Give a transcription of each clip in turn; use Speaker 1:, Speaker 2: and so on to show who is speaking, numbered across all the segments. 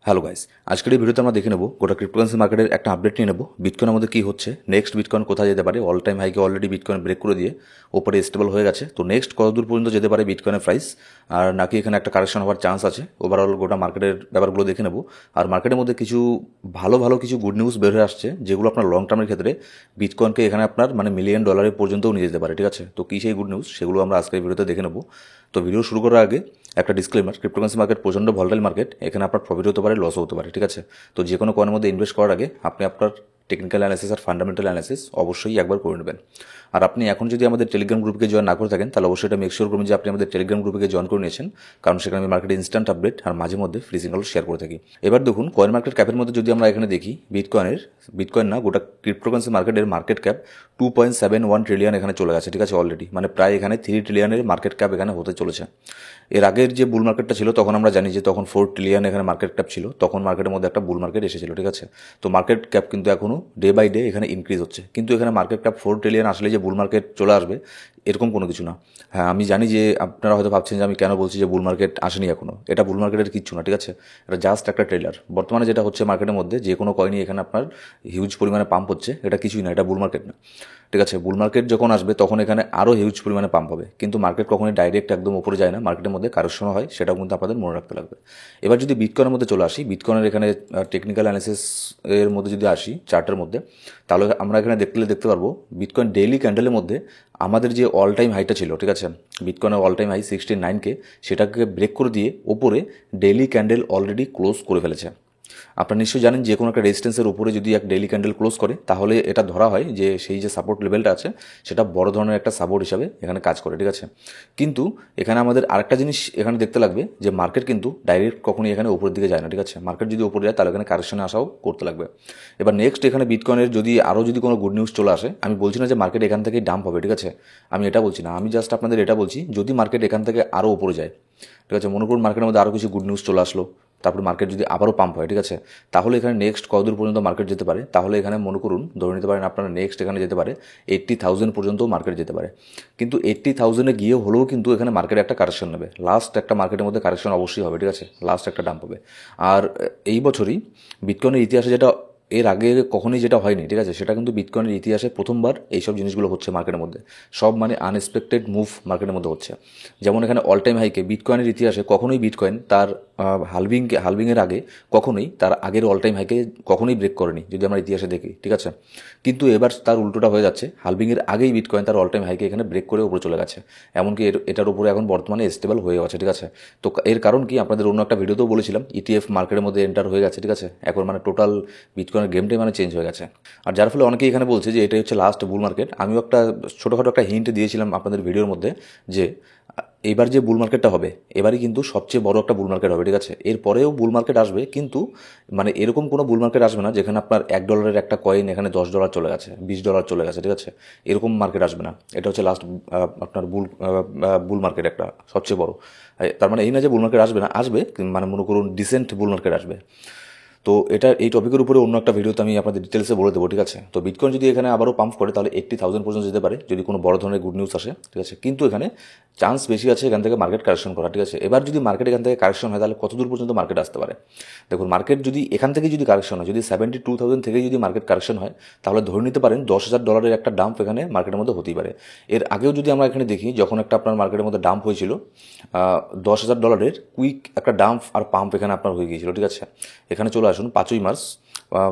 Speaker 1: Hello guys, আজকের এই ভিডিওতে আমরা দেখে নেব গোটা ক্রিপ্টোকারেন্সি মার্কেটের একটা আপডেট নিয়ে নেব। বিটকয়েনের মধ্যে কি হচ্ছে, নেক্সট বিটকয়েন কোথায় যেতে পারে। অল টাইম হাইকে অলরেডি বিটকয়েন ব্রেক করে দিয়ে ওপরে স্টেবল হয়ে গেছে। তো নেক্সট কত দূর পর্যন্ত যেতে পারে বিটকয়েনের প্রাইস, আর নাকি এখানে একটা কারেকশন হওয়ার চান্স আছে। ওভারঅল গোটা মার্কেটের ব্যাপারগুলো দেখে নেব। আর মার্কেটের মধ্যে কিছু ভালো ভালো কিছু গুড নিউজ বের হয়ে আসছে, যেগুলো আপনার লং টার্মের ক্ষেত্রে বিটকয়েনকে এখানে আপনার মিলিয়ন ডলারের পর্যন্তও নিয়ে যেতে পারে। ঠিক আছে, তো কী সেই গুড নিউজ সেগুলো আমরা আজকের ভিডিওতে দেখে নেব। তো ভিডিও শুরু করার আগে একটা ডিসক্লেমার, ক্রিপ্টোকারেন্সি মার্কেট প্রচণ্ড ভলটাইল মার্কেট, এখানে আপনার প্রফিট হতে পারে, লসও হতে পারে। ঠিক আছে, তো যে কোনো কয়েনের মধ্যে ইনভেস্ট করার আগে আপনি আপনার টেকনিক্যাল অ্যানালিসিস আর ফান্ডামেন্টাল অ্যানালিসিস অবশ্যই একবার করে নেবেন। আর আপনি এখন যদি আমাদের টেলিগ্রাম গ্রুপকে জয়েন না করে থাকেন, তাহলে অবশ্যই এটা মেক শিওর করুন যে আপনি আমাদের টেলিগ্রাম গ্রুপকে জয়েন করে নিয়েছেন, কারণ সেখানে আমি মার্কেটে ইনস্ট্যান্ট আপডেট আর মাঝে মধ্যে ফ্রি সিগন্যাল শেয়ার করে থাকি। এবার দেখুন, কয়েন মার্কেট ক্যাপের মধ্যে যদি আমরা এখানে দেখি, বিটকয়েন না, গোটা ক্রিপ্টোকারেন্সি মার্কেটের মার্কেট ক্যাপ 2.71 ট্রিলিয়ন এখানে চলে গেছে। ঠিক আছে, অলরেডি প্রায় এখানে 3 ট্রিলিয়নের মার্কেট ক্যাপ এখানে হতে চলেছে। এর আগের যে বুল মার্কেটটা ছিল তখন আমরা জানি যে তখন 4 ট্রিলিয়ন এখানে মার্কেট ক্যাপ ছিল, তখন মার্কেটের মধ্যে একটা বুল মার্কেট এসেছিল। ঠিক আছে, তো মার্কেট ক্যাপ কিন্তু এখনও ডে বাই ডে এখানে ইনক্রিজ হচ্ছে, কিন্তু এখানে মার্কেট ক্যাপ 4 ট্রিলিয়ন আসলে যে বুল মার্কেট চলে আসবে এরকম কোনো কিছু না। হ্যাঁ, আমি জানি যে আপনারা হয়তো ভাবছেন যে আমি কেন বলছি যে বুল মার্কেট আসেনি এখনও। এটা বুল মার্কেটের কিচ্ছু না। ঠিক আছে, এটা জাস্ট একটা ট্রেলার। বর্তমানে যেটা হচ্ছে মার্কেটের মধ্যে, যে কোনো কয়েনই এখানে আপনার হিউজ পরিমাণে পাম্প হচ্ছে, এটা কিছুই না, এটা বুল মার্কেট না। ঠিক আছে, বুল মার্কেট যখন আসবে তখন এখানে আরও হিউজ পরিমাণে পাম্প হবে, কিন্তু মার্কেট কখনোই ডাইরেক্ট একদম উপরে যায় না, মার্কেটের মধ্যে কারেকশন হয়, সেটাও কিন্তু আপনাদের মনে রাখতে লাগবে। এবার যদি বিটকয়েনের মধ্যে চলে আসি, বিটকয়েনের এখানে টেকনিক্যাল অ্যানালিসিস এর মধ্যে যদি আসি, চার্টের মধ্যে, তাহলে আমরা এখানে দেখতে পারবো বিটকয়েন ডেইলি ক্যান্ডেলের মধ্যে আমাদের যে অল টাইম হাইটা ছিল, ঠিক আছে, বিটকয়েনের অল টাইম হাই 69K, সেটাকে ব্রেক করে দিয়ে ওপরে ডেইলি ক্যান্ডেল অলরেডি ক্লোজ করে ফেলেছে। আপনারা নিশ্চয়ই জানেন যে কোনো একটা রেজিস্ট্যান্সের উপরে যদি এক ডেইলি ক্যান্ডেল ক্লোজ করে, তাহলে এটা ধরা হয় যে সেই যে সাপোর্ট লেভেলটা আছে সেটা বড় ধরনের একটা সাপোর্ট হিসাবে এখানে কাজ করে। ঠিক আছে, কিন্তু এখানে আমাদের আরেকটা জিনিস এখানে দেখতে লাগবে যে মার্কেট কিন্তু ডাইরেক্ট কখনোই এখানে উপরের দিকে যায় না। ঠিক আছে, মার্কেট যদি উপরে যায় তাহলে এখানে কারেকশনে আসাও করতে লাগবে। এবার নেক্সট এখানে বিটকয়েনের যদি কোনো গুড নিউজ চলে আসে, আমি বলছি না যে মার্কেট এখান থেকেই ডাম্প হবে। ঠিক আছে, আমি এটা বলছি না, আমি জাস্ট আপনাদের এটা বলছি যদি মার্কেট এখান থেকে আরও উপরে যায়। ঠিক আছে, মনে করুন মার্কেটের মধ্যে আরও কিছু গুড নিউজ চলে আসলো, তারপরে মার্কেট যদি আবারও পাম্প হয়, ঠিক আছে, তাহলে এখানে নেক্সট কতদূর পর্যন্ত মার্কেট যেতে পারে, তাহলে এখানে মনে করুন ধরে নিতে পারেন আপনারা নেক্সট এখানে যেতে পারে 80,000 পর্যন্ত মার্কেট যেতে পারে। কিন্তু 80,000-এ গিয়ে হলেও কিন্তু এখানে মার্কেটে একটা কারেকশন নেবে, লাস্ট একটা মার্কেটের মধ্যে কারেকশন অবশ্যই হবে। ঠিক আছে, লাস্ট একটা ডাম্প হবে। আর এই বছরই বিটকয়েনের ইতিহাসে যেটা এর আগে কখনোই যেটা হয়নি, ঠিক আছে, সেটা কিন্তু বিটকয়েনের ইতিহাসে প্রথমবার এইসব জিনিসগুলো হচ্ছে মার্কেটের মধ্যে। সব আনএক্সপেক্টেড মুভ মার্কেটের মধ্যে হচ্ছে। যেমন এখানে অল টাইম হাইকে বিটকয়েনের ইতিহাসে কখনোই বিটকয়েন তার হালভিংয়ের আগে কখনোই তার আগের অল টাইম হাইকে কখনোই ব্রেক করেনি, যদি আমরা ইতিহাসে দেখি। ঠিক আছে, কিন্তু এবার তার উল্টোটা হয়ে যাচ্ছে, হালভিংয়ের আগেই বিটকয়েন তার অল টাইম হাইকে এখানে ব্রেক করে উপরে চলে গেছে, এমনকি এটার উপরে এখন বর্তমানে স্টেবল হয়ে গেছে। ঠিক আছে, তো এর কারণ কি আপনাদের অন্য একটা ভিডিওতেও বলেছিলাম, ইটিএফ মার্কেটের মধ্যে এন্টার হয়ে গেছে। ঠিক আছে, এখন টোটাল বিটকয়েনের গেমটাই চেঞ্জ হয়ে গেছে। আর যার ফলে অনেকেই এখানে বলছে যে এটাই হচ্ছে লাস্ট বুল মার্কেট। আমিও একটা ছোটোখাটো একটা হিন্ট দিয়েছিলাম আপনাদের ভিডিওর মধ্যে যে এবার যে বুল মার্কেটটা হবে, এবারই কিন্তু সবচেয়ে বড় একটা বুল মার্কেট হবে। ঠিক আছে, এরপরেও বুল মার্কেট আসবে, কিন্তু এরকম কোনো বুল মার্কেট আসবে না যেখানে আপনার $1 একটা কয়েন এখানে $10 চলে গেছে, $20 চলে গেছে। ঠিক আছে, এরকম মার্কেট আসবে না। এটা হচ্ছে লাস্ট আপনার বুল মার্কেট, একটা সবচেয়ে বড়। তার এই না যে বুল মার্কেট আসবে না, আসবে, মনে করুন ডিসেন্ট বুল মার্কেট আসবে। তো এই টপিকের উপরে অন্য একটা ভিডিওতে আমি আপনাদের ডিটেলসে বলে দেবো। ঠিক আছে, তো বিটকয়েন যদি এখানে আবারও পাম্প করে তাহলে 80,000 পর্যন্ত যেতে পারে যদি কোনো বড় ধরনের গুড নিউজ আসে। ঠিক আছে, কিন্তু এখানে চান্স বেশি আছে এখান থেকে মার্কেট কারেকশন করা। ঠিক আছে, এবার যদি মার্কেট এখান থেকে কারেকশন হয় তাহলে কতদূর পর্যন্ত মার্কেট আসতে পারে দেখুন। মার্কেট যদি এখান থেকে যদি কারেকশন হয়, যদি 72,000 থেকে যদি মার্কেট কারেকশন হয়, তাহলে ধরে নিতে পারেন $10,000 একটা ডাম্প এখানে মার্কেটের মধ্যে হতেই পারে। এর আগেও যদি আমরা এখানে দেখি, যখন একটা আপনার মার্কেটের মধ্যে ডাম্প হয়েছিল, $10,000 কুইক একটা ডাম্প আর পাম্প এখানে আপনার হয়ে গিয়েছিল। ঠিক আছে, এখানে চলে আসুন 5ই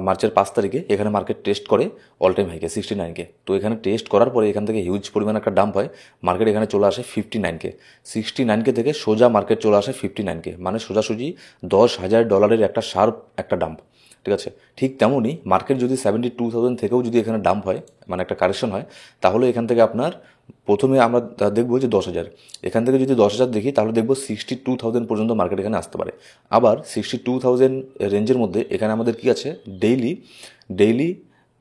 Speaker 1: মার্চের 5 তারিখে এখানে মার্কেট টেস্ট করে অল টাইম হাইকে 69K। তো এখানে টেস্ট করার পরে এখান থেকে হিউজ পরিমাণ একটা ডাম্প হয়, মার্কেট এখানে চলে আসে 59K। 69K থেকে সোজা মার্কেট চলে আসে 59K, সোজাসুজি $10,000 একটা শার্প একটা ডাম্প। ঠিক আছে, ঠিক তেমনই মার্কেট যদি 72,000 থেকেও যদি এখানে ডাম্প হয়, একটা কারেকশন হয়, তাহলে এখান থেকে আপনার প্রথমে আমরা দেখবো যে 10,000, এখান থেকে যদি 10,000 দেখি তাহলে দেখবো 62,000 পর্যন্ত মার্কেট এখানে আসতে পারে। আবার 62,000 রেঞ্জের মধ্যে এখানে আমাদের কি আছে, ডেইলি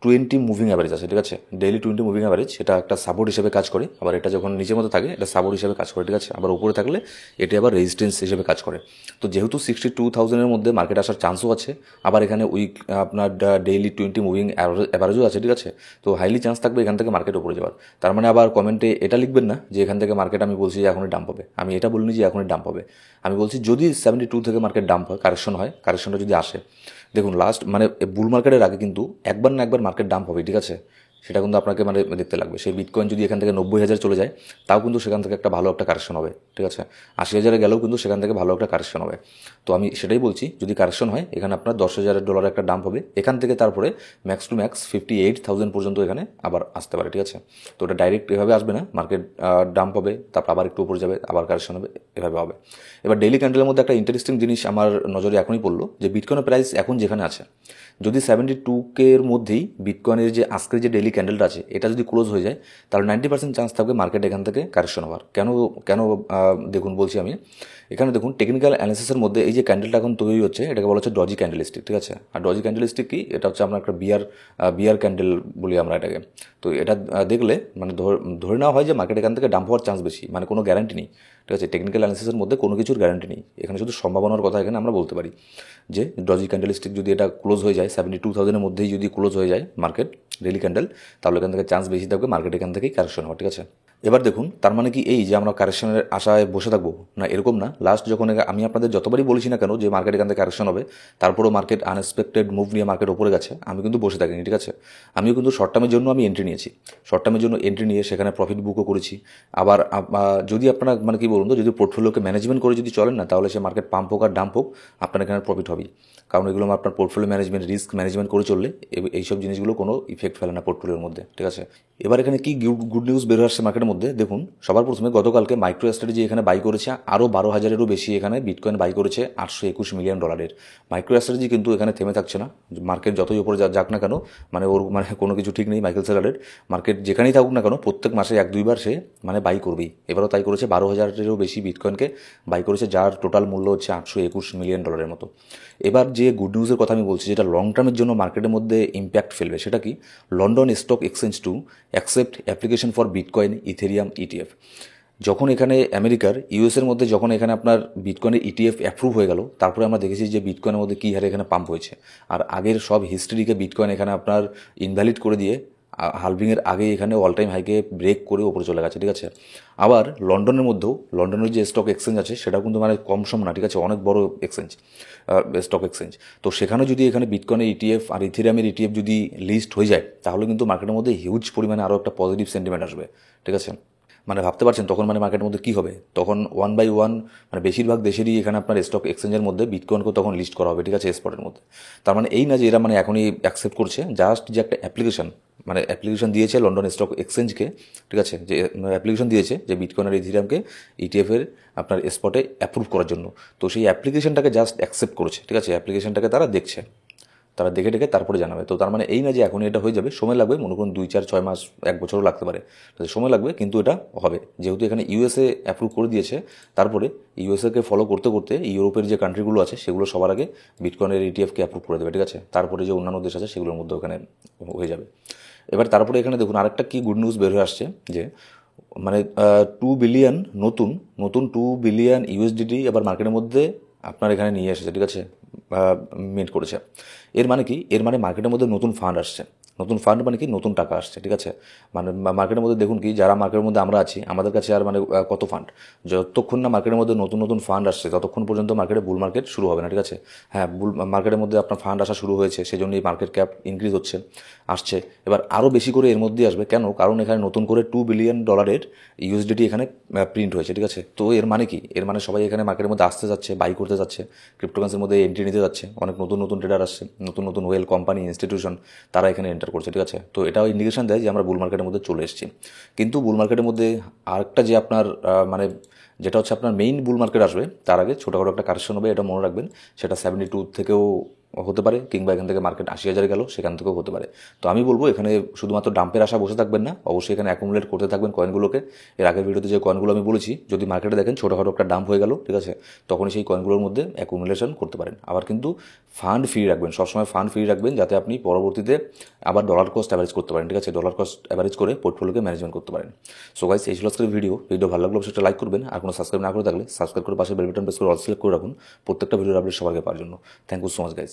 Speaker 1: 20 মুভিং অ্যাভারেজ আছে, ঠিক আছে, ডেইলি 20 মুভিং অ্যাভারেজ, এটা একটা সাপোর্ট হিসেবে কাজ করে। আবার এটা যখন নিচের মধ্যে থাকে এটা সাপোর্ট হিসেবে কাজ করে, ঠিক আছে। আবার উপরে থাকলে এটি আবার রেজিস্ট্যান্স হিসেবে কাজ করে। তো যেহেতু 62,000-এর মধ্যে মার্কেট আসার চান্সও আছে, আবার এখানে আপনার ডেইলি 20 মুভিং অ্যাভারেজও আছে, ঠিক আছে। তো হাইলি চান্স থাকবে এখান থেকে মার্কেট উপরে যাওয়ার। তার মানে আবার কমেন্টে এটা লিখবেন না যে এখান থেকে মার্কেট আমি বলছি যে এখনই ডাম্প হবে। আমি এটা বলিনি যে এখনই ডাম্প হবে। আমি বলছি যদি 72 থেকে মার্কেট ডাম্প হয়, কারেকশন হয়, কারেকশনটা যদি আসে, দেখুন লাস্ট মানে বুল মার্কেটের আগে কিন্তু একবার না একবার মার্কেট ডাম্প হবে, ঠিক আছে। সেটা কিন্তু আপনাকে মানে দেখতে লাগবে। সেই বিটকয়েন যদি এখান থেকে 90,000 চলে যায়, তাও কিন্তু সেখান থেকে একটা ভালো একটা কারেকশন হবে, ঠিক আছে। 80,000-এ গেলেও কিন্তু সেখান থেকে ভালো একটা কারেকশন হবে। তো আমি সেটাই বলছি, যদি কারেকশন হয় এখানে আপনার $10,000 একটা ডাম্প হবে, এখান থেকে তারপরে ম্যাক্স টু ম্যাক্স 58,000 পর্যন্ত এখানে আবার আসতে পারে, ঠিক আছে। তো ওটা ডাইরেক্ট এভাবে আসবে না, মার্কেট ডাম্প হবে, তারপর আবার একটু উপরে যাবে, আবার কারেকশন হবে, এভাবে হবে। এবার ডেইলি ক্যান্ডেলের মধ্যে একটা ইন্টারেস্টিং জিনিস আমার নজরে এখনই পড়লো, যে বিটকয়েনের প্রাইস এখন যেখানে আছে, যদি 72K এর মধ্যেই বিটকয়েনের যে আজকের যে ডেইলি ক্যান্ডেলটা আছে এটা যদি ক্লোজ হয়ে যায়, তাহলে 90% চান্স থাকবে মার্কেট এখান থেকে কারেকশন হওয়ার। কেন কেন দেখুন বলছি আমি, এখানে দেখুন টেকনিক্যাল অ্যানালিসিসের মধ্যে এই যে ক্যান্ডেলটা এখন তৈরি হচ্ছে এটাকে বলা হচ্ছে ডজি ক্যান্ডেলস্টিক, ঠিক আছে। আর ডজি ক্যান্ডেলস্টিক কি, এটা হচ্ছে আমরা একটা বিয়ার ক্যান্ডেল বলি আমরা এটাকে। তো এটা দেখলে মানে ধরে নেওয়া হয় যে মার্কেট এখান থেকে ডাম্প হওয়ার চান্স বেশি, মানে কোনো গ্যারান্টি নেই, ঠিক আছে। টেকনিক্যাল অ্যানালিসিসের মধ্যে কোনো কিছুর গ্যারান্টি নেই, এখানে শুধু সম্ভাবনার কথা এখানে আমরা বলতে পারি যে ডজি ক্যান্ডেলস্টিক যদি এটা ক্লোজ হয়ে যায় 72,000-এর মধ্যেই যদি ক্লোজ হয়ে যায় মার্কেট ডেইলি ক্যান্ডেল, তাহলে এখান থেকে চান্স বেশি থাকবে মার্কেট এখান থেকেই কারেকশন হওয়া, ঠিক আছে। এবার দেখুন তার মানে কি এই যে আমরা কারেকশনের আশায় বসে থাকবো না, এরকম না। লাস্ট যখন আমি আপনাদের যতবারই বলেছি না কেন যে মার্কেট এখান থেকে কারেকশন হবে, তারপরেও মার্কেট আনএক্সপেক্টেড মুভ নিয়ে মার্কেট উপরে গেছে, আমি কিন্তু বসে থাকিনি, ঠিক আছে। আমিও কিন্তু শর্ট টার্মের জন্য আমি এন্ট্রি নিয়েছি, শর্ট টার্মের জন্য এন্ট্রি নিয়ে সেখানে প্রফিট বুকও করেছি। আবার যদি আপনারা মানে কি বলুন তো, যদি পোর্টফোলিওকে ম্যানেজমেন্ট করে যদি চলেন না, তাহলে সে মার্কেট পাম্প হোক আর ডাম্প হোক, আপনার এখানে প্রফিট হবেই। কারণ এগুলো আপনার পোর্টফোলিও ম্যানেজমেন্ট, রিস্ক ম্যানেজমেন্ট করে চললে এইসব জিনিসগুলো কোনো ইফেক্ট ফেলে না পোর্টফোলিওর মধ্যে, ঠিক আছে। এবার এখানে কি গুড নিউজ বের আসছে মার্কেটের মধ্যে দেখুন। সবার প্রথমে গতকালকে মাইক্রো স্ট্র্যাটেজি এখানে বাই করেছে আরও 12,000-এরও বেশি এখানে বিটকয়েন বাই করেছে $821 মিলিয়ন। মাইক্রো স্ট্র্যাটেজি কিন্তু এখানে থেমে থাকছে না, মার্কেট যতই উপরে যাক না কেন, মানে ওর মানে কোনো কিছু ঠিক নেই মাইকেল সেলারের। মার্কেট যেখানেই থাকুক না কেন প্রত্যেক মাসে 1-2 বার সে মানে বাই করবেই। এবারও তাই করেছে, 12,000-এরও বেশি বিটকয়েনকে বাই করেছে, যার টোটাল মূল্য হচ্ছে $821 মিলিয়ন মতো। এবার যে গুড নিউজের কথা আমি বলছি, যেটা লং টার্মের জন্য মার্কেটের মধ্যে ইম্প্যাক্ট ফেলবে, সেটা কি, London stock exchange to accept application for bitcoin Ethereum ETF. যখন এখানে আমেরিকার ইউএসের মধ্যে যখন এখানে আপনার বিটকয়েনের ইটিএফ অ্যাপ্রুভ হয়ে গেল, তারপরে আমরা দেখেছি যে বিটকয়েনের মধ্যে কী হারে এখানে পাম্প হয়েছে। আর আগের সব হিস্ট্রিকে বিটকয়েন এখানে আপনার ইনভ্যালিড করে দিয়ে হালভিংয়ের আগে এখানে অল টাইম হাইকে ব্রেক করে ওপরে চলে গেছে, ঠিক আছে। আবার লন্ডনের মধ্যেও, লন্ডনের যে স্টক এক্সচেঞ্জ আছে সেটা কিন্তু মানে কম সম না, ঠিক আছে, অনেক বড় এক্সচেঞ্জ, স্টক এক্সচেঞ্জ। তো সেখানে যদি এখানে বিটকয়েনের ইটিএফ আর ইথেরিয়ামের ইটিএফ যদি লিস্ট হয়ে যায়, তাহলে কিন্তু মার্কেটের মধ্যে হিউজ পরিমাণে আরও একটা পজিটিভ সেন্টিমেন্ট আসবে, ঠিক আছে। মানে ভাবতে পারছেন তখন মানে মার্কেটের মধ্যে কী হবে, তখন 1/1 মানে বেশিরভাগ দেশেরই এখানে আপনার স্টক এক্সচেঞ্জের মধ্যে বিটকয়েনকে তখন লিস্ট করা হবে, ঠিক আছে, স্পটের মধ্যে। তার মানে এই না যে এরা মানে এখনই অ্যাকসেপ্ট করছে, জাস্ট যে একটা অ্যাপ্লিকেশন, মানে অ্যাপ্লিকেশন দিয়েছে লন্ডন স্টক এক্সচেঞ্জকে, ঠিক আছে, যে অ্যাপ্লিকেশন দিয়েছে যে বিটকয়েন আর ইথেরিয়ামকে ইটিএফের আপনার স্পটে অ্যাপ্রুভ করার জন্য। তো সেই অ্যাপ্লিকেশনটাকে জাস্ট অ্যাকসেপ্ট করেছে, ঠিক আছে, অ্যাপ্লিকেশনটাকে তারা দেখছে, তারা দেখে দেখে তারপরে জানাবে। তো তার মানে এই না যে এখনই এটা হয়ে যাবে, সময় লাগবে, মনে করুন 2-4-6 মাস, 1 বছরও লাগতে পারে, সময় লাগবে, কিন্তু এটা হবে। যেহেতু এখানে ইউএসএ অ্যাপ্রুভ করে দিয়েছে, তারপরে ইউএসএকে ফলো করতে করতে ইউরোপের যে কান্ট্রিগুলো আছে সেগুলো সবার আগে বিটকয়েনের ইটিএফকে অ্যাপ্রুভ করে দেবে, ঠিক আছে। তারপরে যে অন্যান্য দেশ আছে সেগুলোর মধ্যে ওখানে হয়ে যাবে। এবার তারপরে এখানে দেখুন আরেকটা কি গুড নিউজ বের হয়ে আসছে, যে মানে 2 বিলিয়ন নতুন 2 বিলিয়ন ইউএসডিটি এবার মার্কেটের মধ্যে আপনার এখানে নিয়ে এসেছে, ঠিক আছে, মিন্ট করেছে। এর মানে কি, এর মানে মার্কেটের মধ্যে নতুন ফান্ড আসছে। নতুন ফান্ড মানে কি, নতুন টাকা আসছে, ঠিক আছে। মানে মার্কেটের মধ্যে দেখুন কি, যারা মার্কেটের মধ্যে আমরা আছি, আমাদের কাছে আর মানে কত ফান্ড, যতক্ষণ না মার্কেটের মধ্যে নতুন ফান্ড আসছে ততক্ষণ পর্যন্ত মার্কেটে বুল মার্কেট শুরু হবে না, ঠিক আছে। হ্যাঁ, বুল মার্কেটের মধ্যে আপনার ফান্ড আসা শুরু হয়েছে, সেজন্যই মার্কেট ক্যাপ ইনক্রিজ আসছে। এবার আরও বেশি করে এর মধ্যে আসবে, কেন, কারণ এখানে নতুন করে $2 বিলিয়ন ইউএসডিটি এখানে প্রিন্ট হয়েছে, ঠিক আছে। তো এর মানে কি, এর মানে সবাই এখানে মার্কেটের মধ্যে আসতে যাচ্ছে, বাই করতে যাচ্ছে, ক্রিপ্টোকারেন্সির মধ্যে এন্ট্রি নিতে যাচ্ছে, অনেক নতুন ট্রেডার আসছে, নতুন ওয়েল কোম্পানি, ইনস্টিটিউশন, তারা এখানে এন্টার করছে, ঠিক আছে। তো এটাও ইন্ডিকেশন দেয় যে আমরা বুল মার্কেটের মধ্যে চলে এসেছি। কিন্তু বুল মার্কেটের মধ্যে আরেকটা যে আপনার মানে যেটা হচ্ছে আপনার মেইন বুল মার্কেট আসবে, তার আগে ছোটোখাটো একটা কারেকশন হবে, এটা মনে রাখবেন। সেটা 72 থেকেও হতে পারে, কিংবা এখান থেকে মার্কেট 80,000 গেল, সেখান থেকেও হতে পারে। তো আমি বলবো এখানে শুধুমাত্র ডাম্পের আশা বসে থাকবেন না, অবশ্যই এখানে অ্যাকুমুলেট করতে থাকবেন কয়েনগুলোকে। এর আগের ভিডিওতে যে কয়েনগুলো আমি বলেছি, যদি মার্কেটে দেখেন ছোটোখাটো একটা ডাম্প হয়ে গেল, ঠিক আছে, তখনই সেই কয়েনগুলোর মধ্যে অ্যাকুমুলেশন করতে পারেন। আবার কিন্তু ফান্ড ফ্রি রাখবেন, সবসময় ফান্ড ফ্রি রাখবেন, যাতে আপনি পরবর্তীতে আবার ডলার কস্ট অ্যাভারেজ করতে পারেন, ঠিক আছে, ডলার কস্ট অ্যাভারেজ করে পোর্টফোলিওকে ম্যানেজমেন্ট করতে পারেন। সো গাইস, এই ছিল আজকের ভিডিও ভালো লাগলে অবশ্যই লাইক করবেন, আর কোনো সাবস্ক্রাইব না করে থাকলে সাবস্ক্রাইব করে পাশে বেল বাটন প্রেস করে অল সিলেক্ট করে রাখুন প্রত্যেকটা ভিডিওর আপডেট সবার আগে পাওয়ার জন্য। Thank you so much guys.